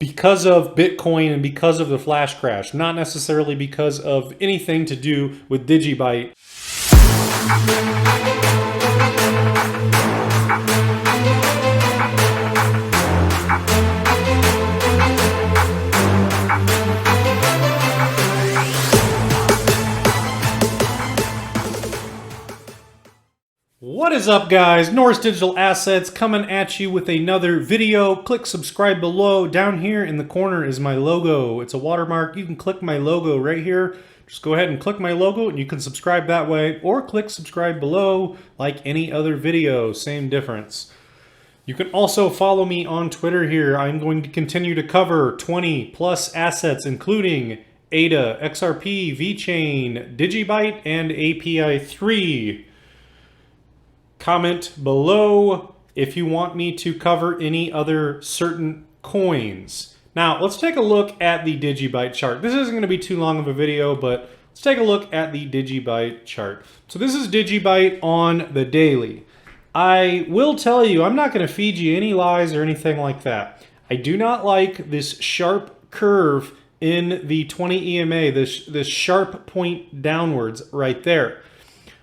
because of Bitcoin and because of the flash crash, not necessarily because of anything to do with Digibyte. What is up, guys? Norris Digital Assets coming at you with another video. Click subscribe below. Down here in the corner is my logo. It's a watermark. You can click my logo right here. Just go ahead and click my logo and you can subscribe that way, or click subscribe below like any other video. Same difference. You can also follow me on Twitter here. I'm going to continue to cover 20 plus assets, including ADA, XRP, VeChain, Digibyte, and API 3. Comment below if you want me to cover any other certain coins. Now, let's take a look at the Digibyte chart. This isn't going to be too long of a video, but let's take a look at the Digibyte chart. So this is Digibyte on the daily. I will tell you, I'm not going to feed you any lies or anything like that. I do not like this sharp curve in the 20 EMA, this sharp point downwards right there.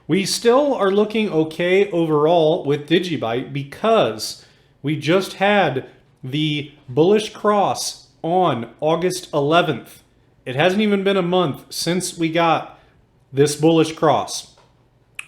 We still are looking okay overall with Digibyte because we just had the bullish cross on August 11th. It hasn't even been a month since we got this bullish cross.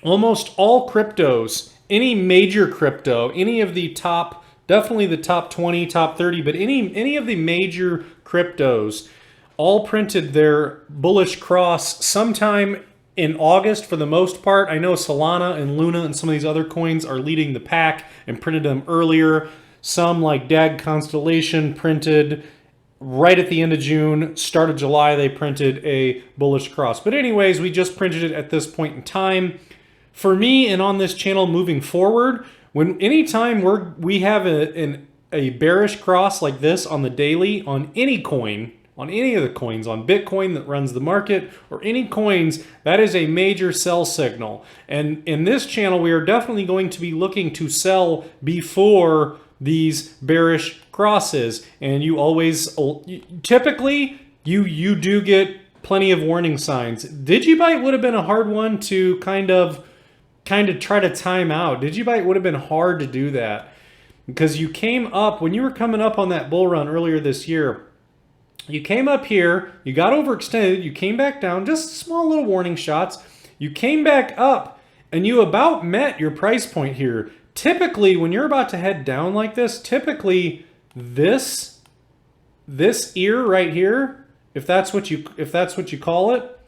Almost all cryptos, any major crypto, any of the top, definitely the top 20, top 30, but any of the major cryptos all printed their bullish cross sometime in August for the most part. I know Solana and Luna and some of these other coins are leading the pack and printed them earlier. Some like DAG Constellation printed right at the end of June, start of July, they printed a bullish cross. But anyways, we just printed it at this point in time. For me and on this channel moving forward, anytime we have a bearish cross like this on the daily on any coin, on any of the coins, on Bitcoin that runs the market, or any coins, that is a major sell signal. And in this channel, we are definitely going to be looking to sell before these bearish crosses. And you always, typically, you do get plenty of warning signs. Digibyte would have been a hard one to kind of try to time out. Digibyte would have been hard to do that because you came up, when you were coming up on that bull run earlier this year, you came up here, you got overextended, you came back down, just small little warning shots. You came back up and you about met your price point here. Typically, when you're about to head down like this, typically this ear right here, if that's what you call it,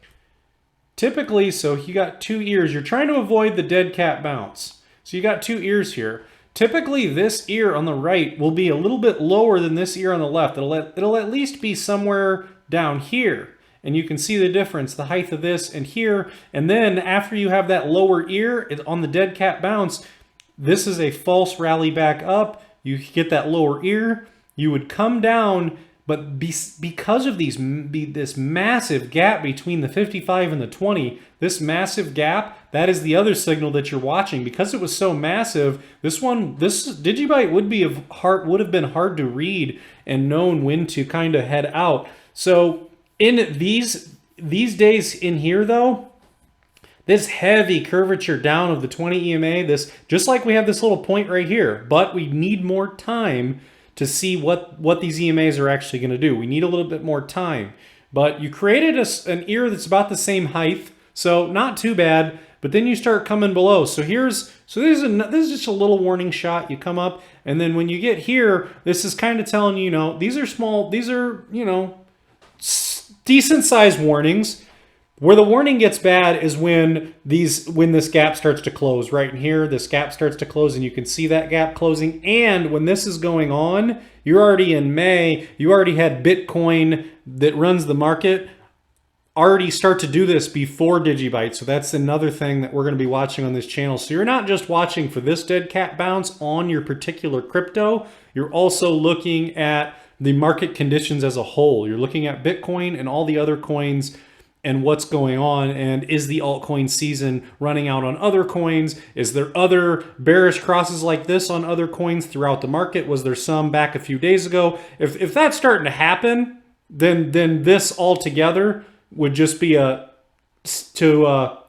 typically, so you got two ears. You're trying to avoid the dead cat bounce. So you got two ears here. Typically, this ear on the right will be a little bit lower than this ear on the left. It'll at least be somewhere down here. And you can see the difference, the height of this and here. And then after you have that lower ear on the dead cat bounce, this is a false rally back up. You get that lower ear. You would come down, but because of this massive gap between the 55 and the 20, this massive gap, that is the other signal that you're watching. Because it was so massive, this Digibyte would have been hard to read and known when to kind of head out. So in these days in here though, this heavy curvature down of the 20 EMA, just like we have this little point right here, but we need more time to see what these EMAs are actually going to do. We need a little bit more time. But you created an ear that's about the same height, so not too bad. But then you start coming below. So this is just a little warning shot. You come up, and then when you get here, this is kind of telling you, these are small. These are decent sized warnings. Where the warning gets bad is when this gap starts to close. Right in here, this gap starts to close, and you can see that gap closing. And when this is going on, you're already in May. You already had Bitcoin that runs the market already start to do this before Digibyte. So that's another thing that we're going to be watching on this channel. So you're not just watching for this dead cat bounce on your particular crypto. You're also looking at the market conditions as a whole. You're looking at Bitcoin and all the other coins and what's going on, and is the altcoin season running out on other coins? Is there other bearish crosses like this on other coins throughout the market? Was there some back a few days ago? If that's starting to happen, then this altogether would just be to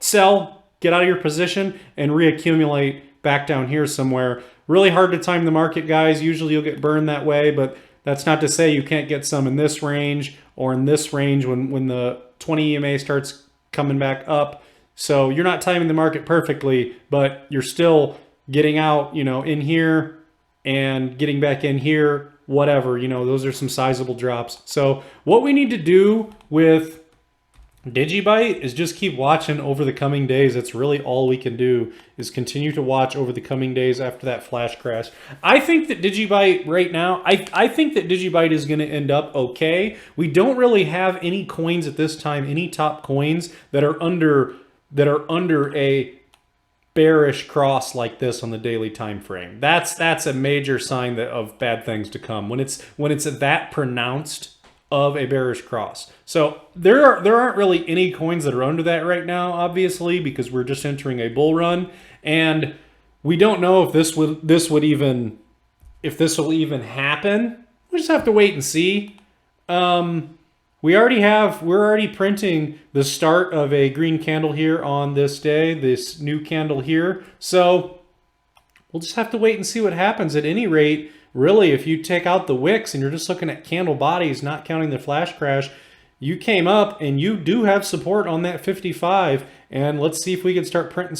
sell, get out of your position, and reaccumulate back down here somewhere. Really hard to time the market, guys. Usually you'll get burned that way, but that's not to say you can't get some in this range or in this range when the 20 EMA starts coming back up. So you're not timing the market perfectly, but you're still getting out, you know, in here and getting back in here, whatever, you know, those are some sizable drops. So what we need to do with Digibyte is just keep watching over the coming days. That's really all we can do, is continue to watch over the coming days after that flash crash. I think that Digibyte right now, I think that Digibyte is going to end up okay. We don't really have any coins at this time, any top coins that are under a bearish cross like this on the daily time frame. That's a major sign of bad things to come when it's that pronounced of a bearish cross. So there aren't really any coins that are under that right now, obviously, because we're just entering a bull run, and we don't know if this will even happen. We just have to wait and see. We're already printing the start of a green candle here on this day, this new candle here. So we'll just have to wait and see what happens. At any rate, really, if you take out the wicks and you're just looking at candle bodies, not counting the flash crash, you came up and you do have support on that 55. And let's see if we can start printing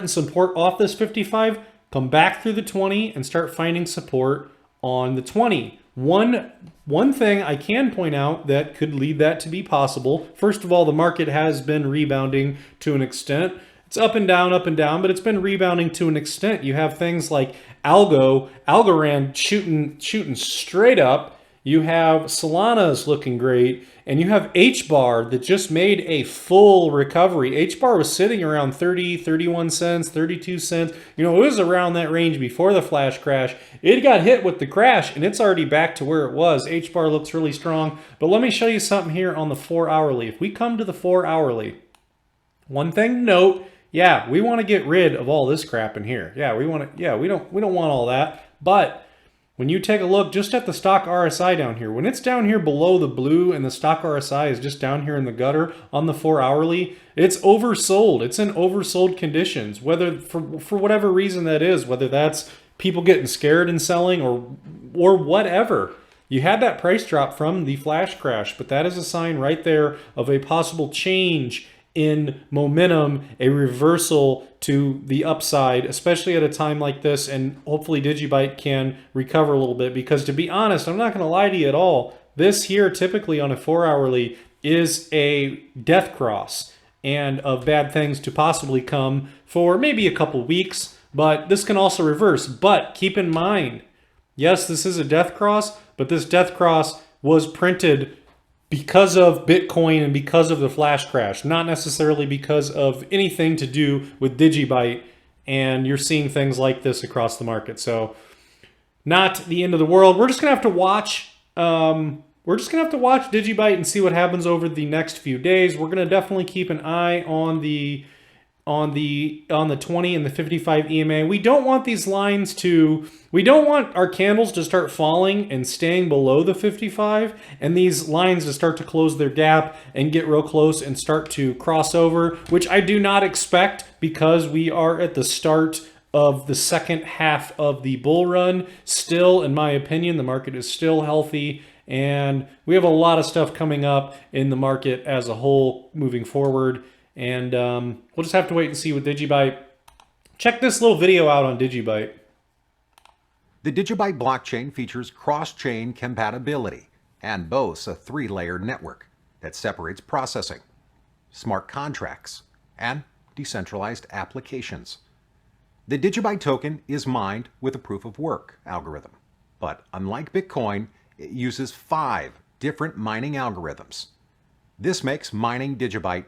support off this 55, come back through the 20 and start finding support on the 20. One thing I can point out that could lead that to be possible. First of all, the market has been rebounding to an extent. It's up and down, but it's been rebounding to an extent. You have things like Algorand shooting straight up. You have Solana's looking great, and you have HBAR that just made a full recovery. HBAR was sitting around 30, 31 cents, 32 cents. You know, it was around that range before the flash crash. It got hit with the crash, and it's already back to where it was. HBAR looks really strong, but let me show you something here on the 4 hourly. If we come to the 4 hourly, one thing to note, yeah, we want to get rid of all this crap in here. Yeah, we don't want all that. But when you take a look just at the stock RSI down here, when it's down here below the blue and the stock RSI is just down here in the gutter on the 4 hourly, it's oversold. It's in oversold conditions, whether for whatever reason that is, whether that's people getting scared and selling or whatever. You had that price drop from the flash crash, but that is a sign right there of a possible change in momentum, a reversal to the upside, especially at a time like this, and hopefully Digibyte can recover a little bit, because to be honest, I'm not going to lie to you at all, this here typically on a 4 hourly is a death cross and of bad things to possibly come for maybe a couple weeks, but this can also reverse. But keep in mind, yes, this is a death cross, but this death cross was printed because of Bitcoin and because of the flash crash, not necessarily because of anything to do with Digibyte. And you're seeing things like this across the market. So not the end of the world. We're just going to have to watch. We're just going to have to watch Digibyte and see what happens over the next few days. We're going to definitely keep an eye on the 20 and the 55 EMA. We don't want these lines we don't want our candles to start falling and staying below the 55 and these lines to start to close their gap and get real close and start to cross over, which I do not expect, because we are at the start of the second half of the bull run. Still, in my opinion, the market is still healthy, and we have a lot of stuff coming up in the market as a whole moving forward. And we'll just have to wait and see with Digibyte. Check this little video out on Digibyte. The Digibyte blockchain features cross-chain compatibility and boasts a 3-layer network that separates processing, smart contracts, and decentralized applications. The Digibyte token is mined with a proof-of-work algorithm, but unlike Bitcoin, it uses 5 different mining algorithms. This makes mining Digibyte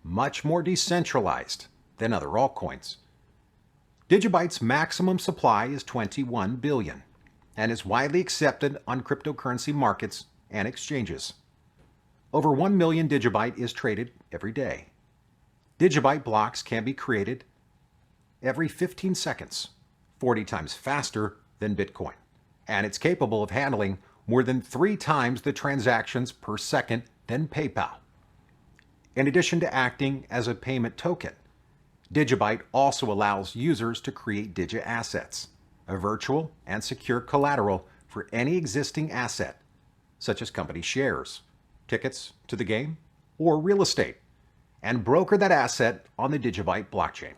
much more decentralized than other altcoins. Digibyte's maximum supply is 21 billion and is widely accepted on cryptocurrency markets and exchanges. Over 1 million Digibyte is traded every day. Digibyte blocks can be created every 15 seconds, 40 times faster than Bitcoin, and it's capable of handling more than 3 times the transactions per second than PayPal. In addition to acting as a payment token, Digibyte also allows users to create DigiAssets, a virtual and secure collateral for any existing asset, such as company shares, tickets to the game, or real estate, and broker that asset on the Digibyte blockchain.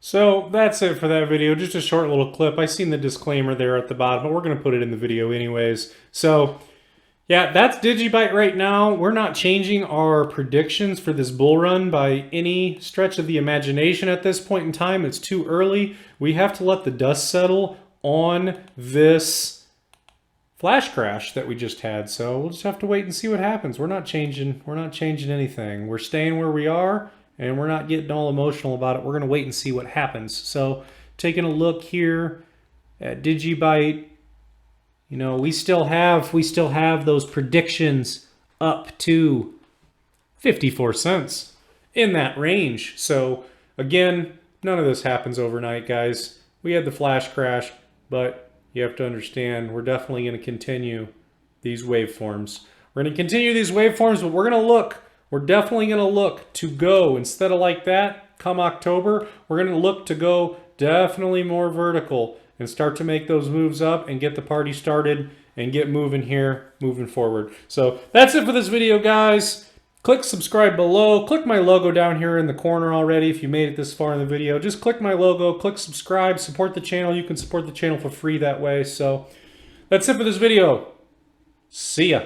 So that's it for that video. Just a short little clip. I seen the disclaimer there at the bottom, but we're going to put it in the video anyways. So yeah, that's Digibyte right now. We're not changing our predictions for this bull run by any stretch of the imagination at this point in time. It's too early. We have to let the dust settle on this flash crash that we just had. So we'll just have to wait and see what happens. We're not changing anything. We're staying where we are, and we're not getting all emotional about it. We're going to wait and see what happens. So taking a look here at Digibyte, you know, we still have those predictions up to 54 cents in that range. So again, none of this happens overnight, guys. We had the flash crash, but you have to understand we're definitely going to continue these waveforms. We're going to continue these waveforms, but we're definitely going to look to go, instead of like that, come October, we're going to look to go definitely more vertical and start to make those moves up and get the party started and get moving here, moving forward. So that's it for this video, guys. Click subscribe below. Click my logo down here in the corner already if you made it this far in the video. Just click my logo, click subscribe, support the channel. You can support the channel for free that way. So that's it for this video. See ya.